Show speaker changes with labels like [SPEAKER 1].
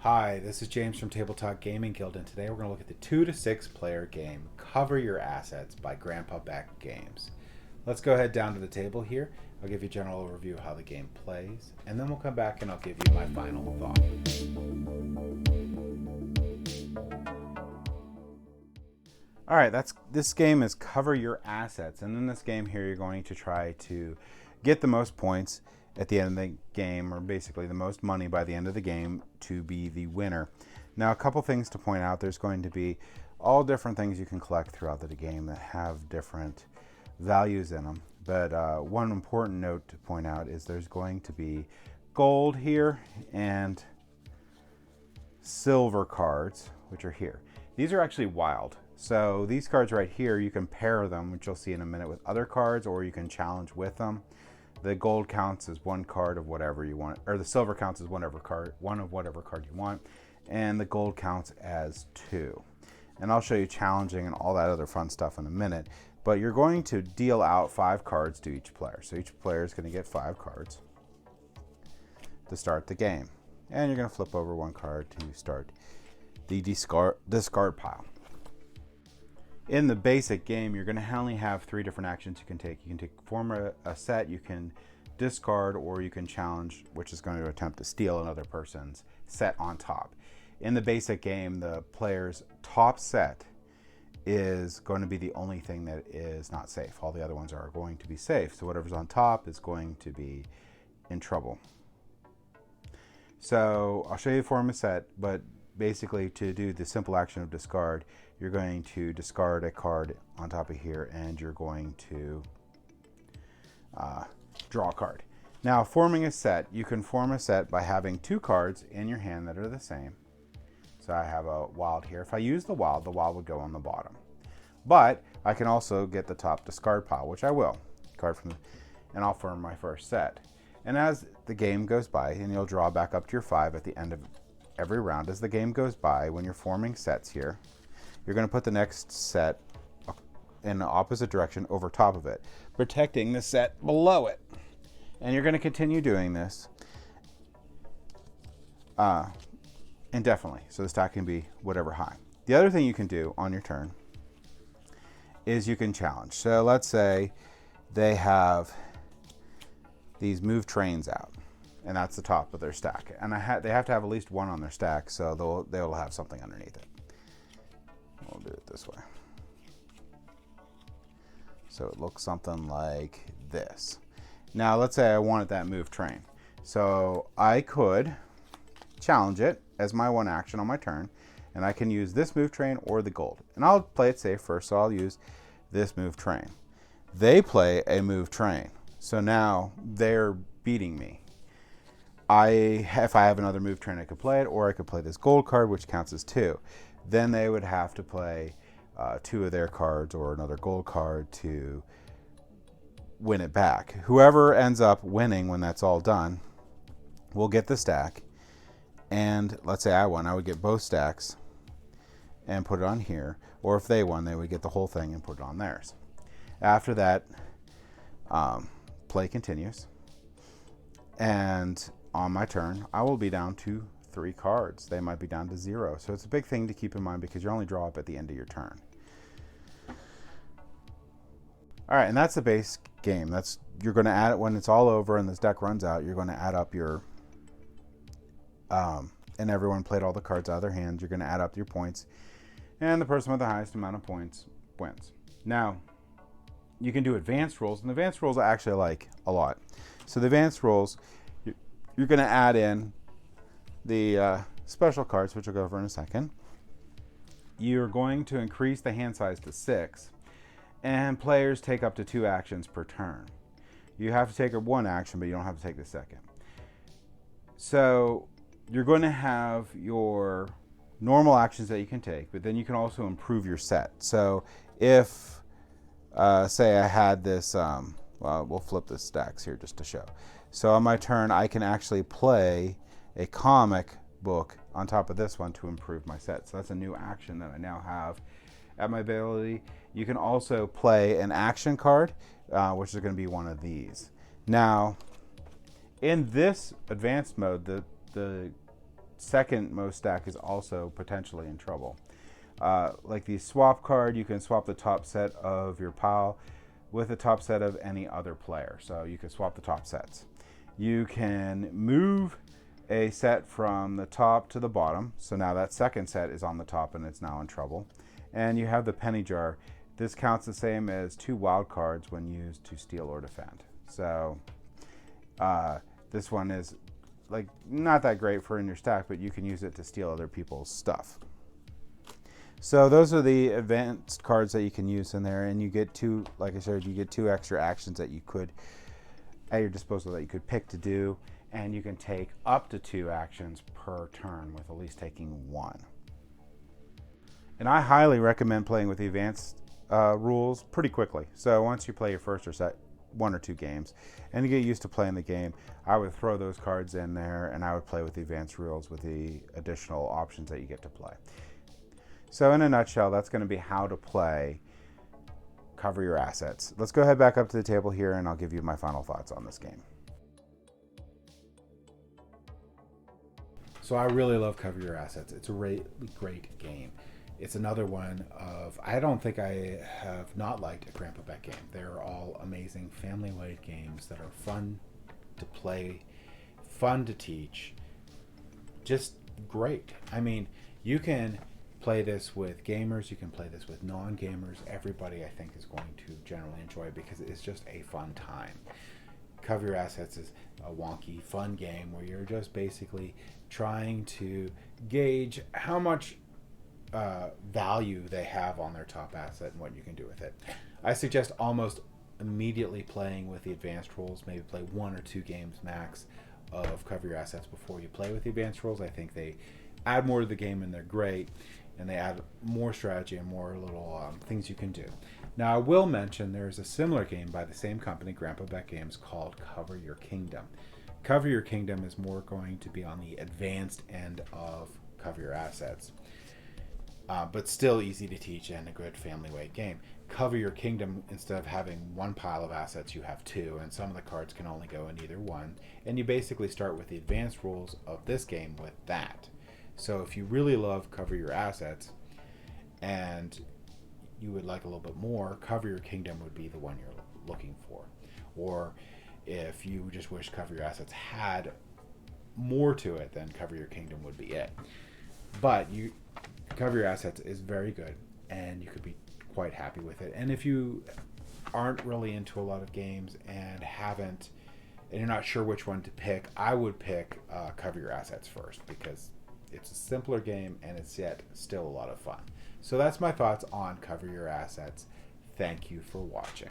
[SPEAKER 1] Hi, this is James from Tabletop Gaming Guild, and today we're going to look at the 2 to 6 player game Cover Your Assets by Grandpa Beck Games. Let's go ahead down to the table here. I'll give you a general overview of how the game plays, and then we'll come back and I'll give you my final thought. Alright, this game is Cover Your Assets, and in this game here you're going to try to get the most points at the end of the game, or basically the most money by the end of the game to be the winner. Now, a couple things to point out. There's going to be all different things you can collect throughout the game that have different values in them. But one important note to point out is there's going to be gold here and silver cards, which are here. These are actually wild. So these cards right here, you can pair them, which you'll see in a minute, with other cards, or you can challenge with them. The gold counts as one card of whatever you want, or the silver counts as one of whatever card you want, and the gold counts as 2. And I'll show you challenging and all that other fun stuff in a minute. But you're going to deal out 5 cards to each player. So each player is going to get 5 cards to start the game. And you're going to flip over 1 card to start the discard pile. In the basic game, you're going to only have 3 different actions you can take. You can form a set, you can discard, or you can challenge, which is going to attempt to steal another person's set on top. In the basic game, the player's top set is going to be the only thing that is not safe. All the other ones are going to be safe. So whatever's on top is going to be in trouble. So I'll show you form a set, but basically to do the simple action of discard, you're going to discard a card on top of here, and you're going to draw a card. Now, forming a set, you can form a set by having 2 cards in your hand that are the same. So I have a wild here. If I use the wild would go on the bottom. But I can also get the top discard pile, which I will. And I'll form my first set. And as the game goes by, and you'll draw back up to your 5 at the end of every round, as the game goes by, when you're forming sets here, you're going to put the next set in the opposite direction over top of it, protecting the set below it. And you're going to continue doing this indefinitely. So the stack can be whatever high. The other thing you can do on your turn is you can challenge. So let's say they have these move trains out, and that's the top of their stack. And they have to have at least 1 on their stack, so they'll have something underneath it. We'll do it this way. So it looks something like this. Now let's say I wanted that move train. So I could challenge it as my 1 action on my turn, and I can use this move train or the gold. And I'll play it safe first, so I'll use this move train. They play a move train. So now they're beating me. If I have another move train, I could play it, or I could play this gold card, which counts as 2. Then they would have to play 2 of their cards or another gold card to win it back. Whoever ends up winning when that's all done will get the stack. And let's say I won, I would get both stacks and put it on here. Or if they won, they would get the whole thing and put it on theirs. After that, play continues. And on my turn, I will be down to 3 cards. They might be down to 0. So it's a big thing to keep in mind because you only draw up at the end of your turn. All right, and that's the base game. You're going to add it when it's all over and this deck runs out. You're going to add up your and everyone played all the cards out of their hands. You're going to add up your points, and the person with the highest amount of points wins. Now, you can do advanced rolls, and the advanced rolls I actually like a lot. So the advanced rolls, you're going to add in the special cards, which we'll go over in a second. You're going to increase the hand size to 6, and players take up to 2 actions per turn. You have to take 1 action, but you don't have to take the second. So you're going to have your normal actions that you can take, but then you can also improve your set. So if, say I had this, well, we'll flip the stacks here just to show. So on my turn, I can actually play a comic book on top of this one to improve my set. So that's a new action that I now have at my ability. You can also play an action card, which is going to be one of these. Now, in this advanced mode, the second most stack is also potentially in trouble. Like the swap card, you can swap the top set of your pile with the top set of any other player. So you can swap the top sets. You can move a set from the top to the bottom. So now that second set is on the top and it's now in trouble. And you have the penny jar. This counts the same as 2 wild cards when used to steal or defend. So this one is like not that great for in your stack, but you can use it to steal other people's stuff. So those are the advanced cards that you can use in there, and you get 2, like I said, you get 2 extra actions that you could at your disposal that you could pick to do, and you can take up to 2 actions per turn with at least taking 1. And I highly recommend playing with the advanced rules pretty quickly. So once you play your first or 1 or 2 games and you get used to playing the game, I would throw those cards in there and I would play with the advanced rules with the additional options that you get to play. So in a nutshell, that's going to be how to play Cover Your Assets. Let's go ahead back up to the table here and I'll give you my final thoughts on this game. So I really love Cover Your Assets. It's a really great game. It's another one of, I don't think I have not liked a Grandpa Beck game. They're all amazing family-weighted games that are fun to play, fun to teach, just great. I mean, you can play this with gamers, you can play this with non-gamers. Everybody, I think, is going to generally enjoy it because it's just a fun time. Cover Your Assets is a wonky, fun game where you're just basically trying to gauge how much value they have on their top asset and what you can do with it. I suggest almost immediately playing with the advanced rules. Maybe play 1 or 2 games max of Cover Your Assets before you play with the advanced rules. I think they add more to the game and they're great, and they add more strategy and more little things you can do. Now I will mention there's a similar game by the same company, Grandpa Beck Games, called Cover Your Kingdom. Cover Your Kingdom is more going to be on the advanced end of Cover Your Assets. But still easy to teach and a good family-weight game. Cover Your Kingdom, instead of having 1 pile of assets, you have 2, and some of the cards can only go in either one. And you basically start with the advanced rules of this game with that. So if you really love Cover Your Assets and you would like a little bit more, Cover Your Kingdom would be the one you're looking for. Or if you just wish Cover Your Assets had more to it, then Cover Your Kingdom would be it. But Cover Your Assets is very good, and you could be quite happy with it. And if you aren't really into a lot of games and you're not sure which one to pick, I would pick Cover Your Assets first because it's a simpler game and it's yet still a lot of fun. So that's my thoughts on Cover Your Assets. Thank you for watching.